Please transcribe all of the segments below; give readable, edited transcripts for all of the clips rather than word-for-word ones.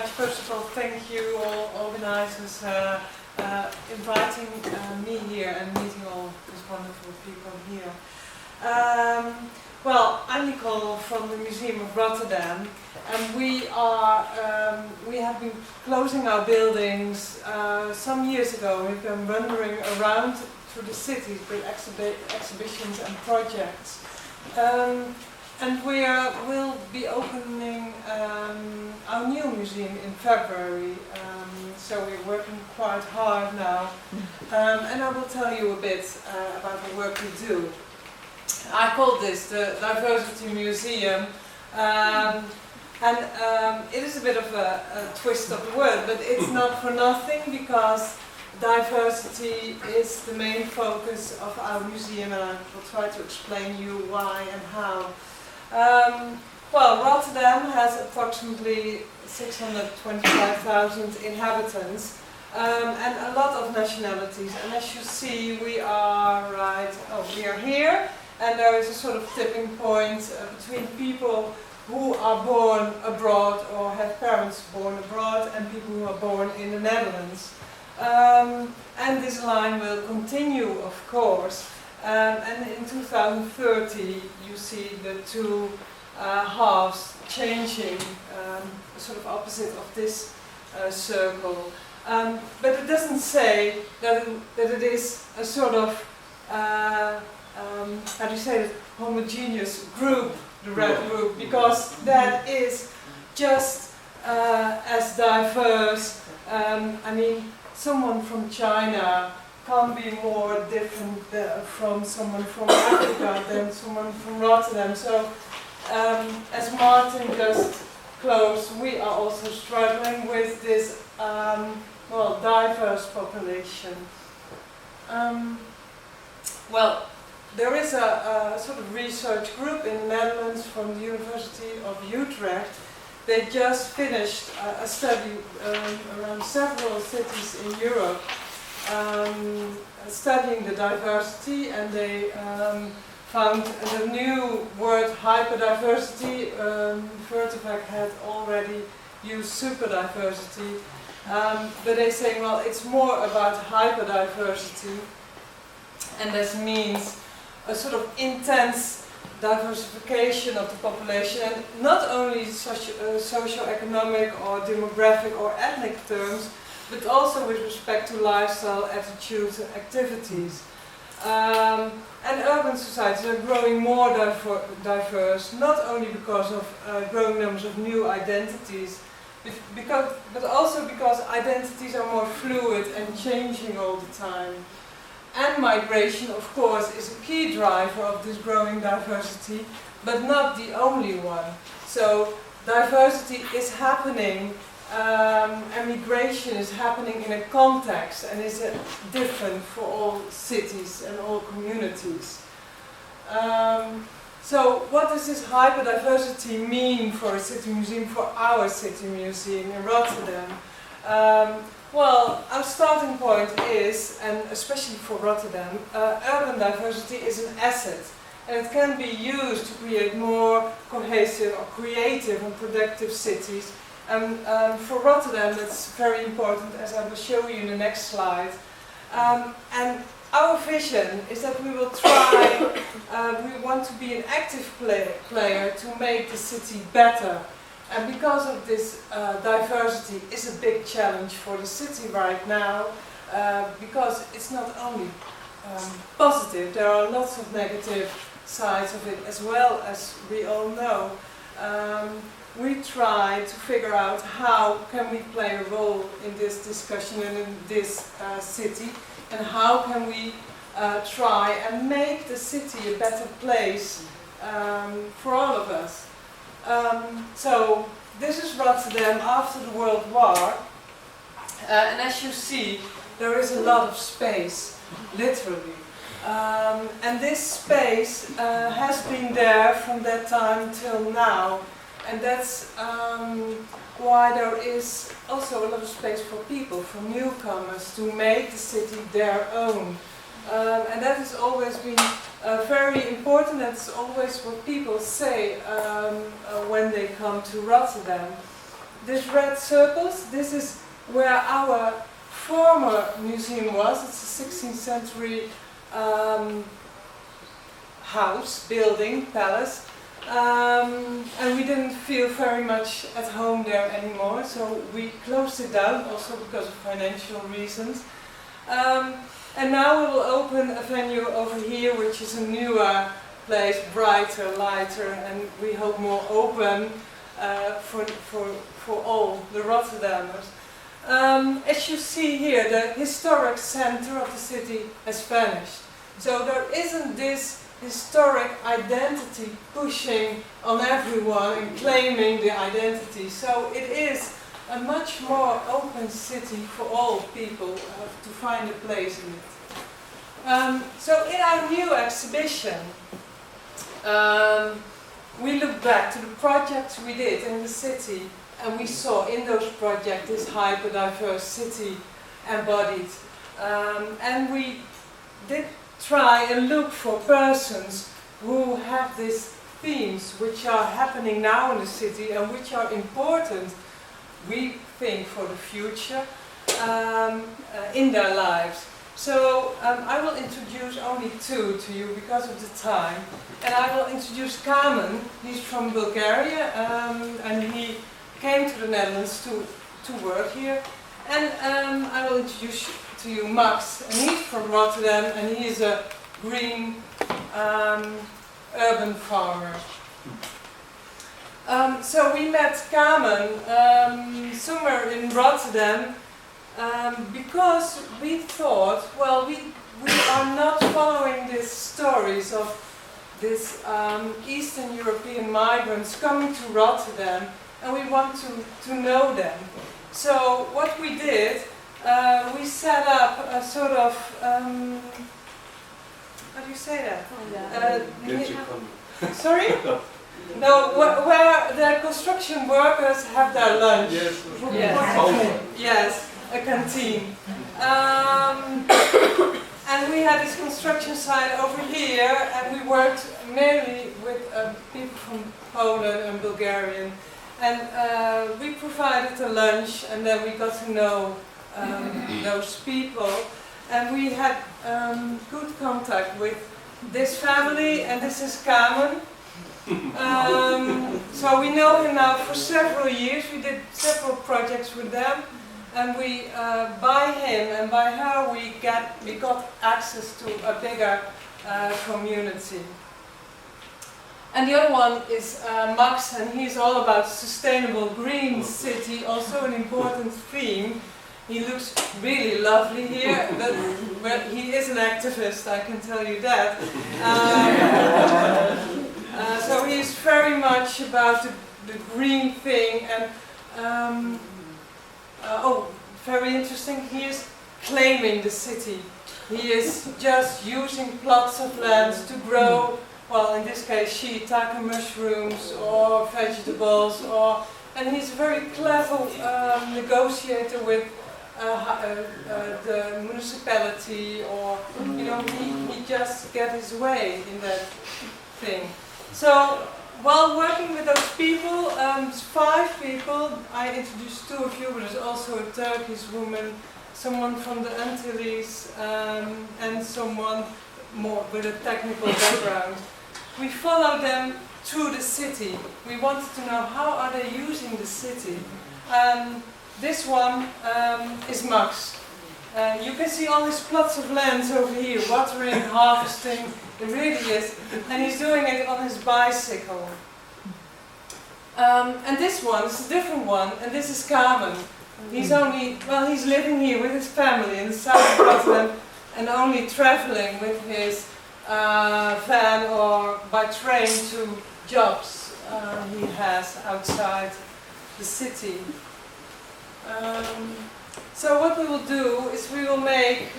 much. First of all, thank you all organisers inviting me here and meeting all these wonderful people here. Well, I'm Nicole from the Museum of Rotterdam, and we have been closing our buildings some years ago. We've been wandering around through the cities with exhibitions and projects. And we'll be opening our new museum in February, so we're working quite hard now. And I will tell you a bit about the work we do. I call this the DiverCity Museum, and it is a bit of a twist of the word, but it's not for nothing, because diversity is the main focus of our museum, and I will try to explain you why and how. Well, Rotterdam has approximately 625,000 inhabitants and a lot of nationalities. And as you see, we are here, and there is a sort of tipping point between people who are born abroad or have parents born abroad and people who are born in the Netherlands. And this line will continue, of course. And in 2030 you see the two halves changing, sort of opposite of this circle. But it doesn't say that it is a sort of, how do you say it, homogeneous group, the red group, because that is just as diverse. I mean, someone from China can't be more different from someone from Africa than someone from Rotterdam. So, as Martin just closed, we are also struggling with this, well, diverse population. Well, there is a sort of research group in the Netherlands from the University of Utrecht. They just finished a study around several cities in Europe, studying the diversity, and they found the new word hyperdiversity. Vertivac had already used superdiversity, but they say, well, it's more about hyperdiversity, and this means a sort of intense diversification of the population, and not only socio-economic or demographic or ethnic terms, but also with respect to lifestyle, attitudes and activities. And urban societies are growing more diverse, not only because of growing numbers of new identities, but also because identities are more fluid and changing all the time. And migration, of course, is a key driver of this growing diversity, but not the only one. So diversity is happening, and migration is happening in a context, and is different for all cities and all communities. So what does this hyperdiversity mean for a city museum, for our city museum in Rotterdam? Well, our starting point is, and especially for Rotterdam, urban diversity is an asset, and it can be used to create more cohesive or creative and productive cities. And for Rotterdam, that's very important, as I will show you in the next slide. And our vision is that we will try, we want to be an active player to make the city better. And because of this, diversity is a big challenge for the city right now, because it's not only positive, there are lots of negative sides of it as well, as we all know. We try to figure out how can we play a role in this discussion and in this city, and how can we try and make the city a better place for all of us. So this is Rotterdam after the World War, and as you see, there is a lot of space, literally. And this space has been there from that time till now, and that's why there is also a lot of space for people, for newcomers, to make the city their own. And that has always been very important. That's always what people say when they come to Rotterdam. this red circles, this is where our former museum was. It's a 16th century house, building, palace. And we didn't feel very much at home there anymore, so we closed it down, also because of financial reasons. And now we will open a venue over here, which is a newer place, brighter, lighter, and we hope more open for all the Rotterdammers. As you see here, the historic center of the city has vanished. So there isn't this historic identity pushing on everyone and claiming the identity. So it is a much more open city for all people to find a place in it. So in our new exhibition, we look back to the projects we did in the city, and we saw in those projects this hyper-diverse city embodied. And we did try and look for persons who have these themes which are happening now in the city and which are important, we think, for the future in their lives. So I will introduce only two to you because of the time. And I will introduce Carmen. He's from Bulgaria and he came to the Netherlands to work here. And I will introduce to you Max, and he's from Rotterdam, and he's a green urban farmer. So we met Carmen somewhere in Rotterdam because we thought, well, we are not following these stories of these Eastern European migrants coming to Rotterdam, and we want to know them. So what we did, we set up a sort of, how do you say that? Sorry? No, where the construction workers have their lunch. Yes. Yes, a canteen. And we had this construction site over here, and we worked mainly with people from Poland and Bulgarian. And we provided a lunch, and then we got to know those people. And we had good contact with this family, and this is Carmen. So we know him now for several years. We did several projects with them, and we, by him and by her, we got access to a bigger community. And the other one is Max, and he's all about sustainable green city, also an important theme. He looks really lovely here, but he is an activist, I can tell you that. So he's very much about the green thing, and oh, very interesting, he is claiming the city. He is just using plots of land to grow, well, in this case, shiitake mushrooms or vegetables, and he's a very clever negotiator with the municipality, or, you know, he just gets his way in that thing. So, while working with those people, 5 people, I introduced 2 of you, but there's also a Turkish woman, someone from the Antilles, and someone more with a technical background. We followed them through the city. We wanted to know how are they using the city. This one is Max. You can see all these plots of land over here, watering, harvesting, it really is. And he's doing it on his bicycle. And this one is a different one, and this is Carmen. He's only, well, he's living here with his family in the south of Rotterdam, and only traveling with his van or by train to jobs he has outside the city. So what we will do is we will make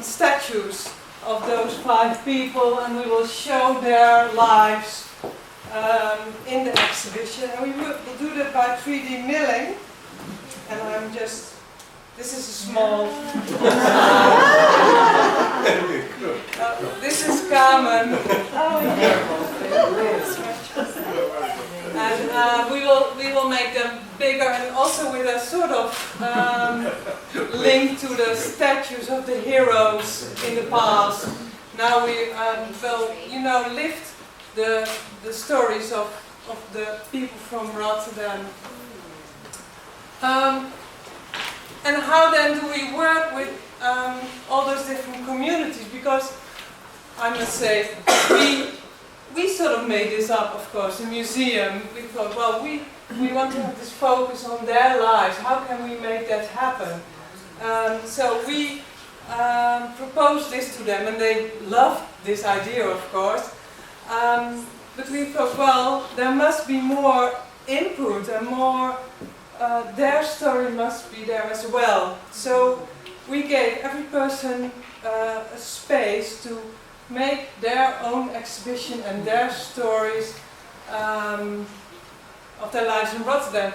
statues of those 5 people, and we will show their lives in the exhibition. And we will do that by 3D milling. And I'm just, this is a small, this is Carmen. And we will make them bigger, and also with a sort of link to the statues of the heroes in the past. Now we will, you know, lift the stories of the people from Rotterdam. And how then do we work with all those different communities? Because I must say, we sort of made this up, of course. The museum, we thought, well, we want to have this focus on their lives. How can we make that happen? So we proposed this to them, and they loved this idea, of course. But we thought, well, there must be more input and more, their story must be there as well. So we gave every person a space to make their own exhibition and their stories of their lives in Rotterdam.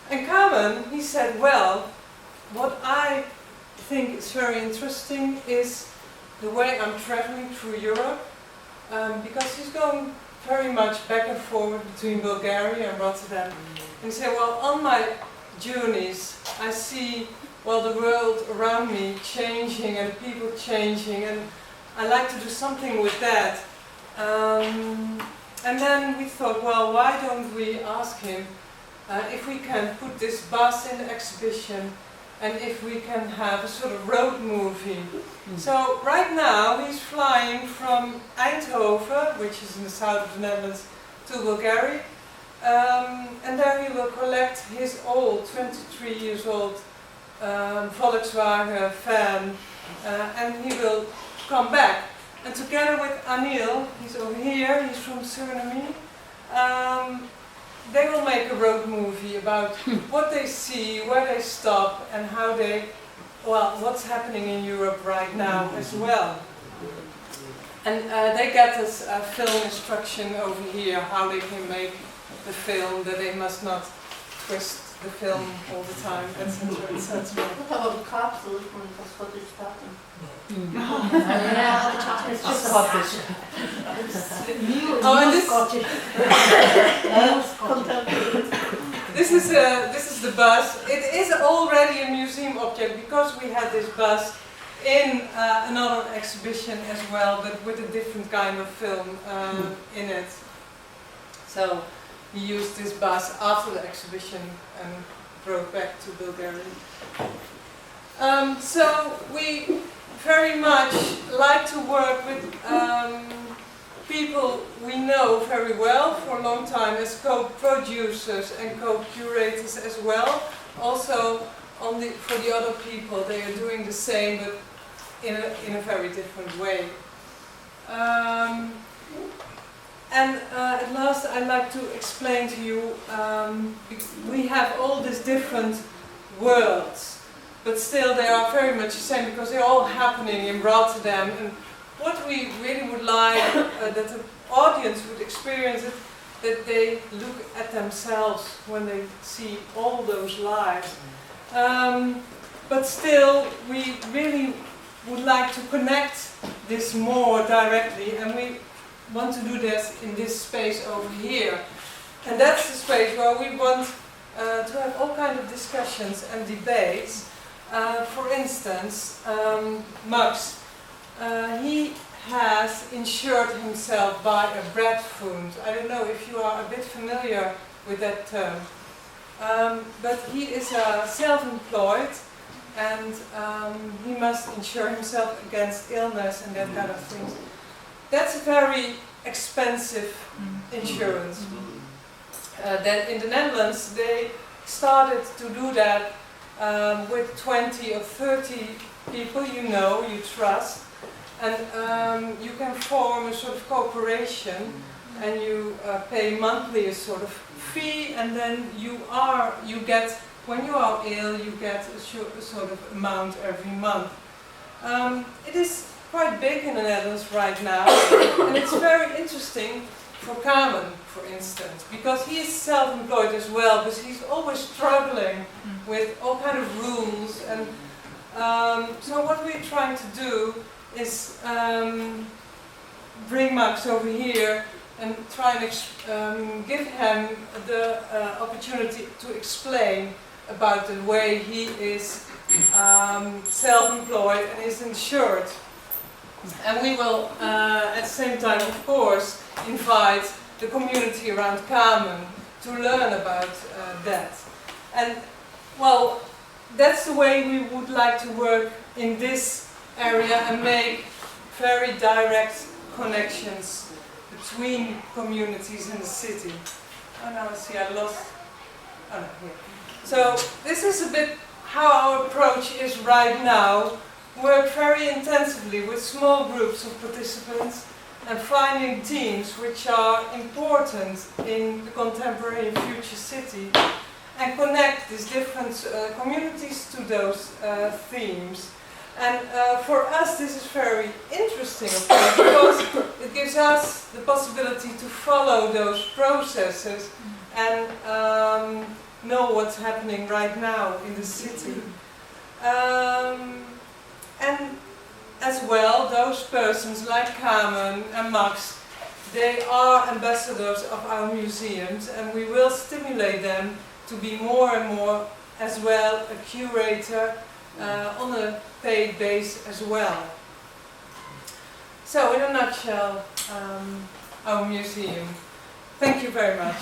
And Carmen, he said, well, what I think is very interesting is the way I'm traveling through Europe, because he's going very much back and forward between Bulgaria and Rotterdam. And he said, well, on my journeys, I see, well, the world around me changing and people changing, and I like to do something with that. And then we thought, well, why don't we ask him if we can put this bus in the exhibition, and if we can have a sort of road movie. So right now he's flying from Eindhoven, which is in the south of the Netherlands, to Bulgaria. And there he will collect his old, 23 years old Volkswagen van, and he will come back. And together with Anil, he's over here, he's from Suriname, they will make a road movie about what they see, where they stop, and how they, well, what's happening in Europe right now as well. And they get us film instruction over here, how they can make the film, that they must not twist the film all the time, etc. etc. Wat hebben we kapsels van de staten? This is the bus. It is already a museum object because we had this bus in another exhibition as well, but with a different kind of film in it. So he used this bus after the exhibition and drove back to Bulgaria. So we very much like to work with people we know very well for a long time as co-producers and co-curators as well. Also for the other people, they are doing the same, but in a very different way. And at last I'd like to explain to you, we have all these different worlds, but still they are very much the same because they're all happening in Rotterdam. And what we really would like that the audience would experience it, that they look at themselves when they see all those lives. But still, we really would like to connect this more directly, and we want to do this in this space over here. And that's the space where we want to have all kinds of discussions and debates. For instance, Max, he has insured himself by a bread fund. I don't know if you are a bit familiar with that term. But he is self-employed, and he must insure himself against illness and that kind of things. That's a very expensive insurance. Then in the Netherlands they started to do that with 20 or 30 people you know, you trust, and you can form a sort of cooperation, and you pay monthly a sort of fee, and then you get, when you are ill, you get a sort of amount every month. It is quite big in the Netherlands right now, and it's very interesting for Carmen, for instance, because he is self-employed as well, but he's always struggling with all kind of rules. And so what we're trying to do is bring Max over here and try and give him the opportunity to explain about the way he is self-employed and is insured. And we will, at the same time, of course, invite the community around Carmen to learn about that. And, well, that's the way we would like to work in this area and make very direct connections between communities in the city. Oh, now I see I lost. Oh, no, here. So this is a bit how our approach is right now. Work very intensively with small groups of participants and finding themes which are important in the contemporary and future city, and connect these different communities to those themes. And for us this is very interesting, of course, because it gives us the possibility to follow those processes and know what's happening right now in the city. And as well, those persons like Carmen and Max, they are ambassadors of our museums, and we will stimulate them to be more and more as well a curator on a paid base as well. So in a nutshell, our museum. Thank you very much.